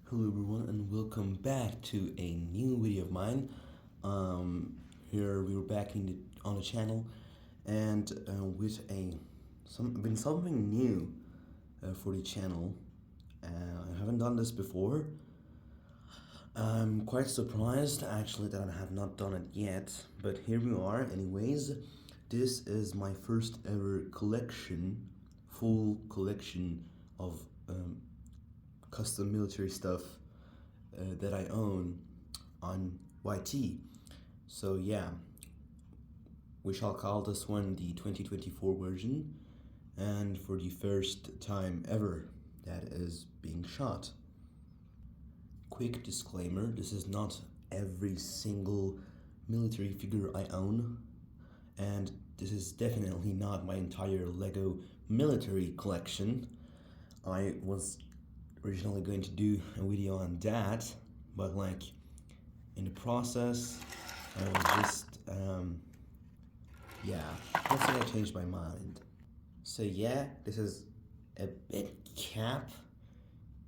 Hello everyone and welcome back to a new video of mine. Here we were back on the channel and with something new for the channel. I haven't done this before. I'm quite surprised actually that I have not done it yet, but here we are anyways. This is my first ever full collection of custom military stuff that I own on YT. So yeah, we shall call this one the 2024 version, and for the first time ever that is being shot. Quick disclaimer, this is not every single military figure I own, and this is definitely not my entire Lego military collection. I was originally going to do a video on that, but like in the process, I was just, yeah, let's say I changed my mind. So yeah, this is a bit cap,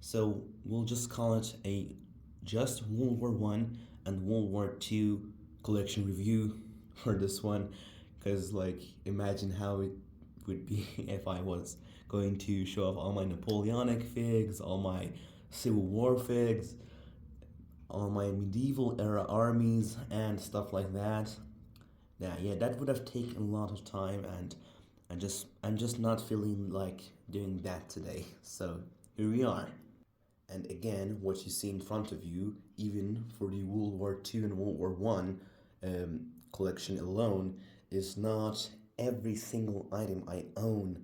so we'll just call it a just World War One and World War Two collection review for this one, because like imagine how it would be if I was going to show off all my Napoleonic figs, all my Civil War figs, all my medieval era armies and stuff like that. Yeah, that would have taken a lot of time, and I'm just not feeling like doing that today. So here we are. And again, what you see in front of you, even for the World War II and World War One collection alone, is not every single item I own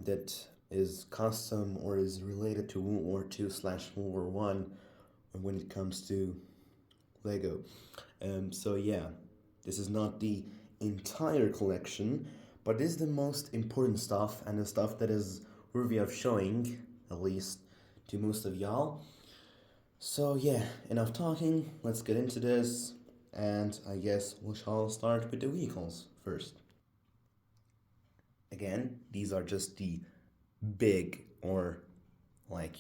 that is custom or is related to World War II/World War One when it comes to Lego. So yeah, this is not the entire collection, but this is the most important stuff and the stuff that is worthy of showing, at least to most of y'all. So yeah, enough talking, let's get into this, and I guess we shall start with the vehicles first. Again, these are just the big or like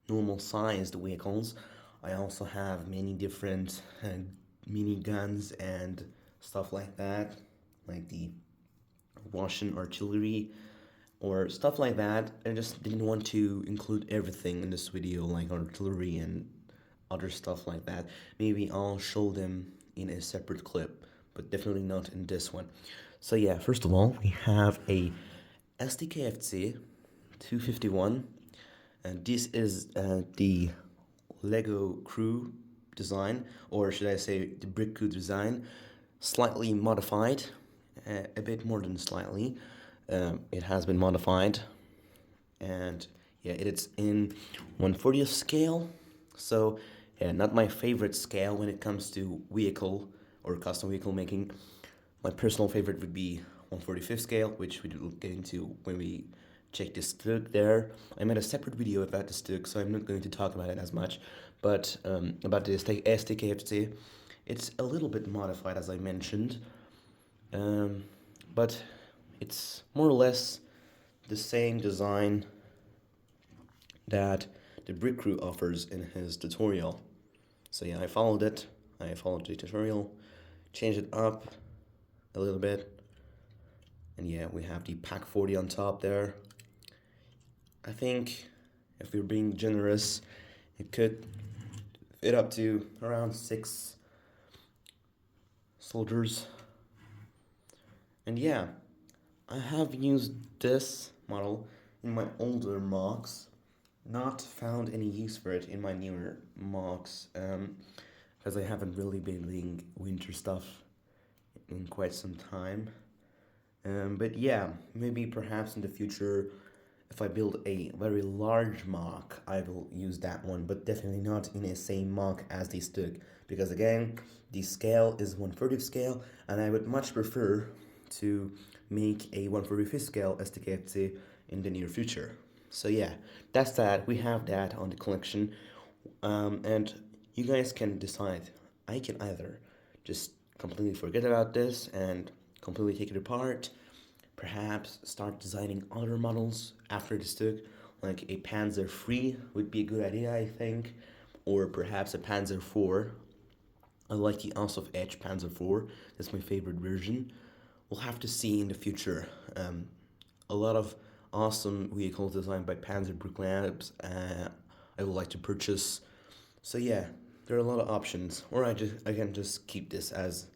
normal sized vehicles. I also have many different mini guns and stuff like that, like the Russian artillery or stuff like that. I just didn't want to include everything in this video, like artillery and other stuff like that. Maybe I'll show them in a separate clip, but definitely not in this one. So yeah, first of all, we have a SDKFC 251, and this is the Lego crew design, or should I say the brick crew design, slightly modified, a bit more than slightly. It has been modified, and yeah, it's in 1/40th scale. So yeah, not my favorite scale when it comes to vehicle or custom vehicle making. My personal favorite would be 1/45th scale, which we will get into when we check this Stug there. I made a separate video about the Stug, so I'm not going to talk about it as much. But about the STKFC, it's a little bit modified, as I mentioned. But it's more or less the same design that the Brick Crew offers in his tutorial. So yeah, I followed it. I followed the tutorial, changed it up a little bit. And yeah, we have the Pack 40 on top there. I think if we're being generous, it could fit up to around 6 soldiers. And yeah, I have used this model in my older mocks, not found any use for it in my newer mocks, because I haven't really been doing winter stuff in quite some time. But yeah, maybe perhaps in the future, if I build a very large mock, I will use that one, but definitely not in the same mock as the Stug, because again, the scale is 1/30th scale, and I would much prefer to make a 1/45th scale STKFC in the near future. So yeah, that's that. We have that on the collection, and you guys can decide. I can either just completely forget about this and completely take it apart, perhaps start designing other models after the Stug, Like a Panzer III would be a good idea, I think, or perhaps a Panzer IV. I like the Ounce of Edge Panzer IV. That's my favorite version. We'll have to see in the future. A lot of awesome vehicles designed by Panzer brickarms. I would like to purchase. So yeah, there are a lot of options. Or I can just keep this as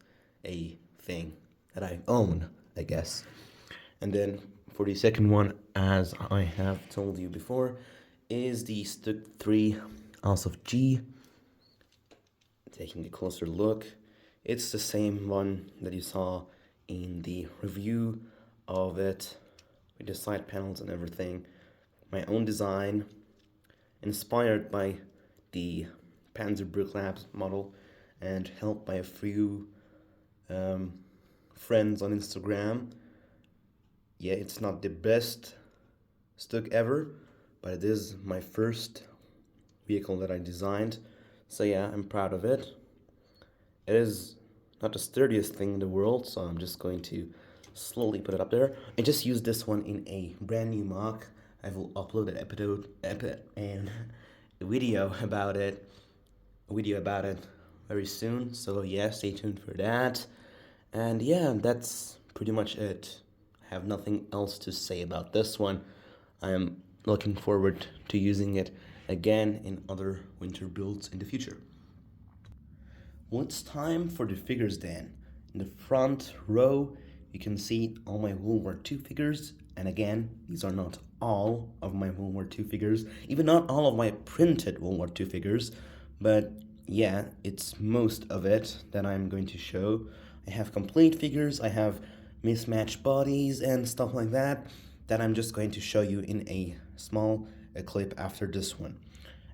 a thing that I own, I guess. And then for the second one, as I have told you before, is the Stuck 3 Ounce of G. Taking a closer look, it's the same one that you saw in the review of it, with the side panels and everything. My own design, inspired by the Panzer Brick Labs model and helped by a few friends on Instagram. Yeah, it's not the best Stuck ever, but it is my first vehicle that I designed. So yeah, I'm proud of it. It is not the sturdiest thing in the world, so I'm just going to slowly put it up there. I just used this one in a brand new mock. I will upload an and a video about it. Very soon. So yeah, stay tuned for that. And yeah, that's pretty much it. I have nothing else to say about this one. I am looking forward to using it again in other winter builds in the future. Well, it's time for the figures then. In the front row, you can see all my World War II figures. And again, these are not all of my World War II figures, even not all of my printed World War II figures, but yeah, it's most of it that I'm going to show. I have complete figures, I have mismatched bodies and stuff like that I'm just going to show you in a small clip after this one.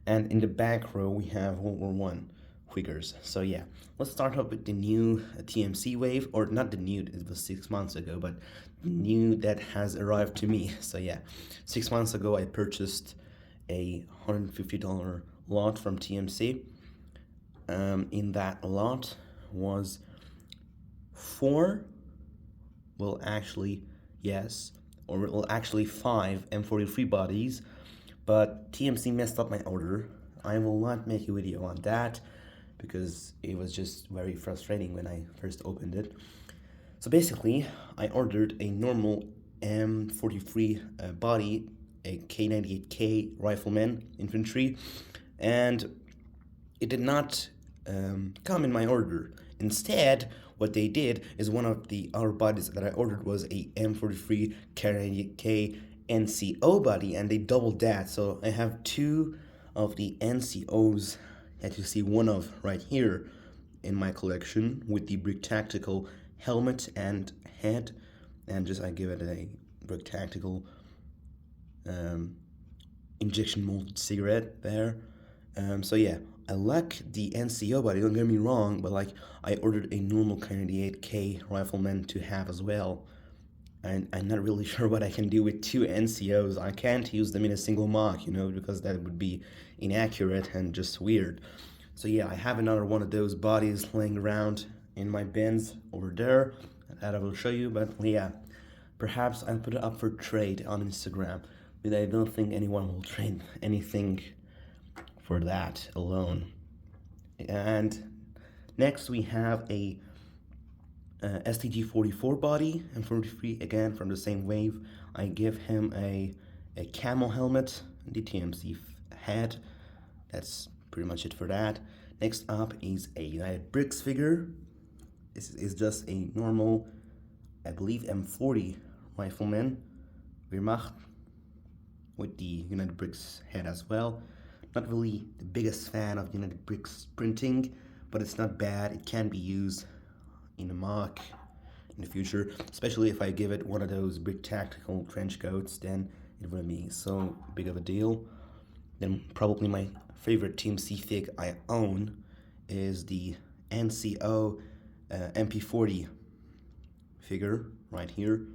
And in the back row, we have World War One figures. So yeah, let's start up with the new TMC wave, or not the new, it was 6 months ago, but the new that has arrived to me. So yeah, 6 months ago I purchased a $150 lot from TMC. In that lot was four, well actually, yes, or well actually 5 M43 bodies, but TMC messed up my order. I will not make a video on that because it was just very frustrating when I first opened it. So basically, I ordered a normal M43 body, a K98K rifleman infantry, and it did not come in my order. Instead, what they did is one of the other bodies that I ordered was a M43 K98K NCO body, and they doubled that. So I have two of the NCOs that you see one of right here in my collection with the Brick Tactical helmet and head, and just I give it a Brick Tactical injection molded cigarette there. So yeah, I like the NCO body, don't get me wrong, but like I ordered a normal K98K rifleman to have as well. And I'm not really sure what I can do with two NCOs. I can't use them in a single mock, because that would be inaccurate and just weird. So yeah, I have another one of those bodies laying around in my bins over there that I will show you, but yeah, perhaps I'll put it up for trade on Instagram, but I don't think anyone will trade anything for that alone. And next we have a STG-44 body, and 43 again from the same wave. I give him a camo helmet, the TMC head. That's pretty much it for that. Next up is a United Bricks figure. This is just a normal, I believe, M40 rifleman, Wehrmacht, with the United Bricks head as well. Not really the biggest fan of United Bricks printing, but it's not bad. It can be used in a mock in the future, especially if I give it one of those Brick Tactical trench coats, then it wouldn't be so big of a deal. Then probably my favorite TMC fig I own is the NCO MP40 figure right here.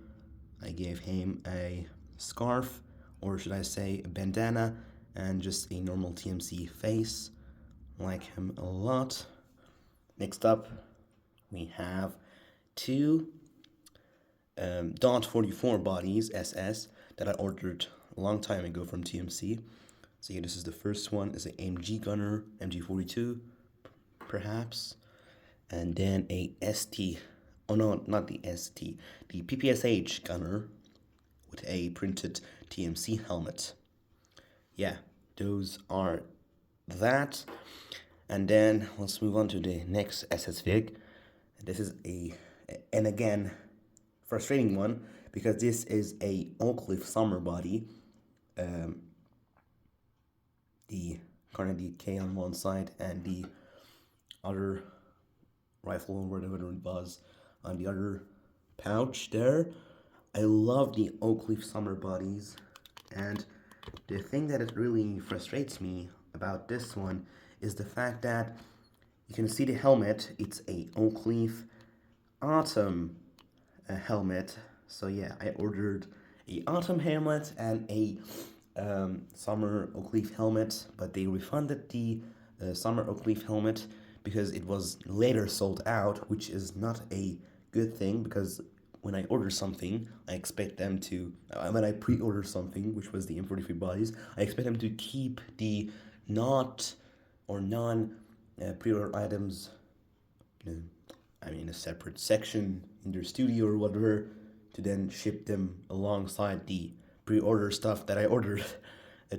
I gave him a scarf, or should I say a bandana, and just a normal TMC face. Like him a lot. Next up, we have two Dot 44 bodies SS that I ordered a long time ago from TMC. So yeah, this is the first one. It's an AMG gunner, MG42, perhaps, and then a ST. Oh no, not the ST. The PPSH gunner with a printed TMC helmet. Yeah, those are that. And then let's move on to the next SS Fig. This is and again, frustrating one because this is a Oak Leaf summer body. The Carnegie K on one side and the other rifle or whatever it was on the other pouch there. I love the Oak Leaf summer bodies, and the thing that it really frustrates me about this one is the fact that you can see the helmet. It's a Oak Leaf autumn helmet. So yeah, I ordered a autumn helmet and a summer Oak Leaf helmet, but they refunded the summer Oak Leaf helmet because it was later sold out, which is not a good thing because when I order something, I expect them to, when I pre-order something, which was the M43 bodies, I expect them to keep the not or non pre-order items, in a separate section in their studio or whatever, to then ship them alongside the pre-order stuff that I ordered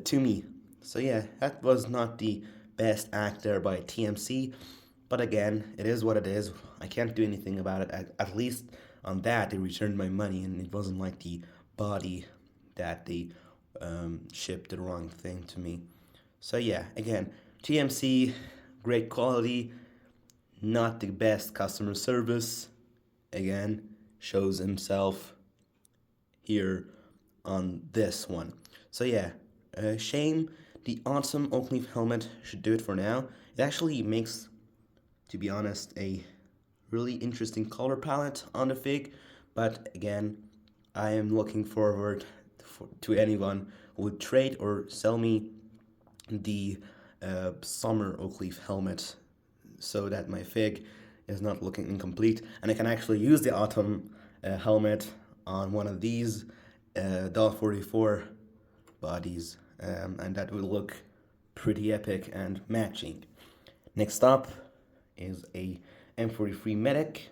to me. So yeah, that was not the best act there by TMC, but again, it is what it is. I can't do anything about it. At least on that, they returned my money, and it wasn't like the body that they shipped the wrong thing to me. So yeah, again, TMC, great quality, not the best customer service. Again, shows himself here on this one. So yeah, shame. The awesome Oak Leaf helmet should do it for now. It actually makes, to be honest, a really interesting color palette on the Fig, but again, I am looking forward to anyone who would trade or sell me the summer Oak Leaf helmet so that my Fig is not looking incomplete and I can actually use the autumn helmet on one of these $44 bodies, and that will look pretty epic and matching. Next up is a M43 Medic,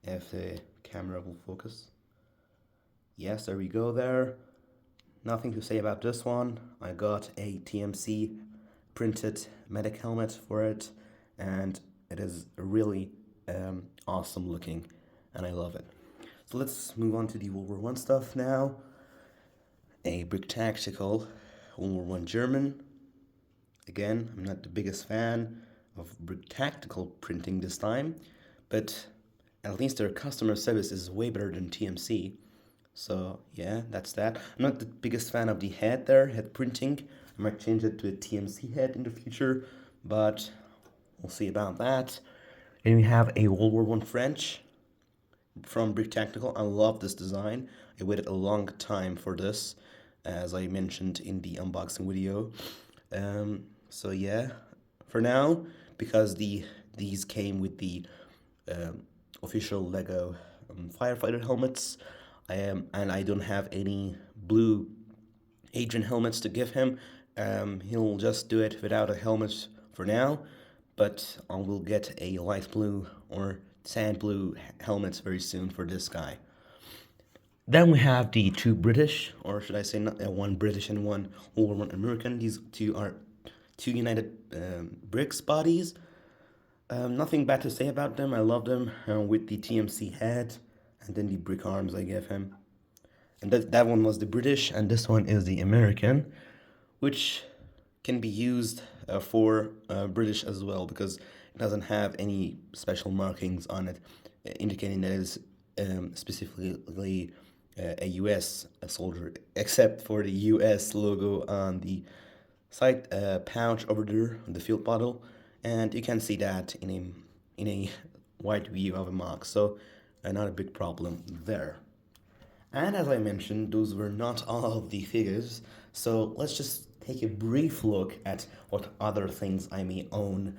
if the camera will focus. Yes, there we go there. Nothing to say about this one. I got a TMC printed medic helmet for it, and it is really awesome looking, and I love it. So let's move on to the World War One stuff now. A Brick Tactical World War One German. Again, I'm not the biggest fan of Brick Tactical printing this time, but at least their customer service is way better than TMC. So yeah, that's that. I'm not the biggest fan of the head there, head printing. I might change it to a TMC head in the future, but we'll see about that. And we have a World War One French from Brick Tactical. I love this design. I waited a long time for this, as I mentioned in the unboxing video. So yeah, for now, because these came with the official Lego firefighter helmets, and I don't have any blue agent helmets to give him. He'll just do it without a helmet for now, but I will get a light blue or sand blue helmets very soon for this guy. Then we have the two British, or should I say not, one British and one American. These two are two United Bricks bodies. Nothing bad to say about them. I love them with the TMC head and then the brick arms I gave him. And that one was the British, and this one is the American, which can be used for British as well because it doesn't have any special markings on it indicating that it is specifically a US soldier, except for the US logo on the side pouch over there, the field bottle, and you can see that in a wide view of a mock, so not a big problem there. And as I mentioned, those were not all of the figures, so let's just take a brief look at what other things I may own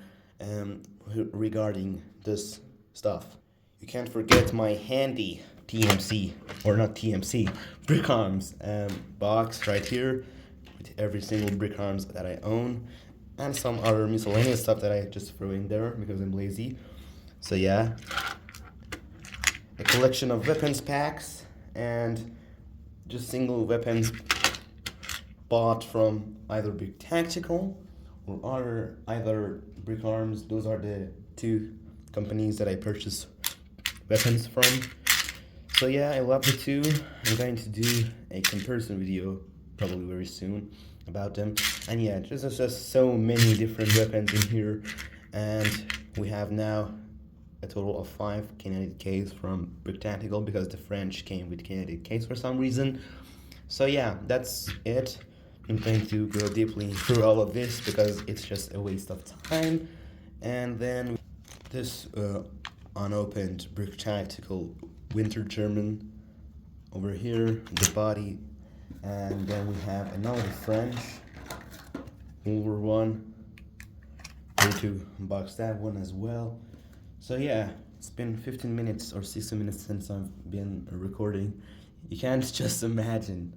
regarding this stuff. You can't forget my handy TMC, or not TMC, brickarms box right here with every single brickarms that I own and some other miscellaneous stuff that I just throw in there because I'm lazy. So yeah, a collection of weapons packs and just single weapons bought from either Big Tactical or either brickarms. Those are the two companies that I purchase weapons from. So yeah, I love the two. I'm going to do a comparison video probably very soon about them. And yeah, there's just so many different weapons in here, and we have now a total of 5 Canadian case from Brick Tactical because the French came with Canadian case for some reason. So yeah, that's it. I'm going to go deeply through all of this because it's just a waste of time. And then this unopened Brick Tactical Winter German over here, the body, and then we have another French World War One. Going to unbox that one as well. So yeah, it's been 15 minutes or 16 minutes since I've been recording. You can't just imagine.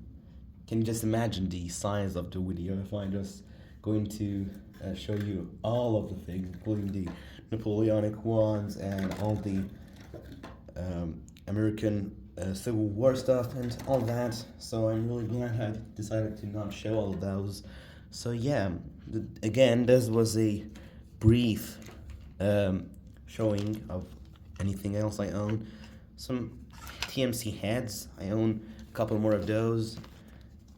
Can you just imagine the size of the video if I'm just going to show you all of the things, including the Napoleonic ones and all the American Civil War stuff and all that. So I'm really glad I decided to not show all of those. So yeah, again, this was a brief showing of anything else I own. Some TMC heads, I own a couple more of those,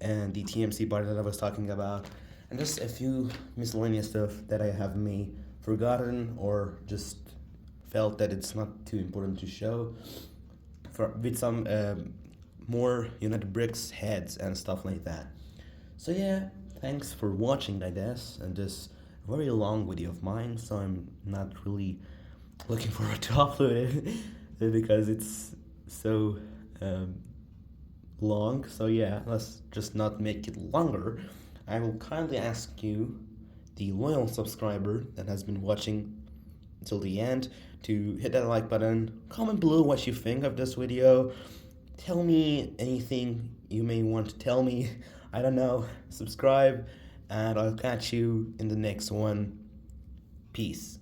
and the TMC bar that I was talking about, and just a few miscellaneous stuff that I have may forgotten or just felt that it's not too important to show, with some more United Bricks heads and stuff like that. So yeah, thanks for watching, I guess, and this very long video of mine, so I'm not really looking forward to upload it because it's so long. So yeah, let's just not make it longer. I will kindly ask you, the loyal subscriber that has been watching until the end, to hit that like button, comment below what you think of this video, tell me anything you may want to tell me, I don't know, subscribe, and I'll catch you in the next one. Peace.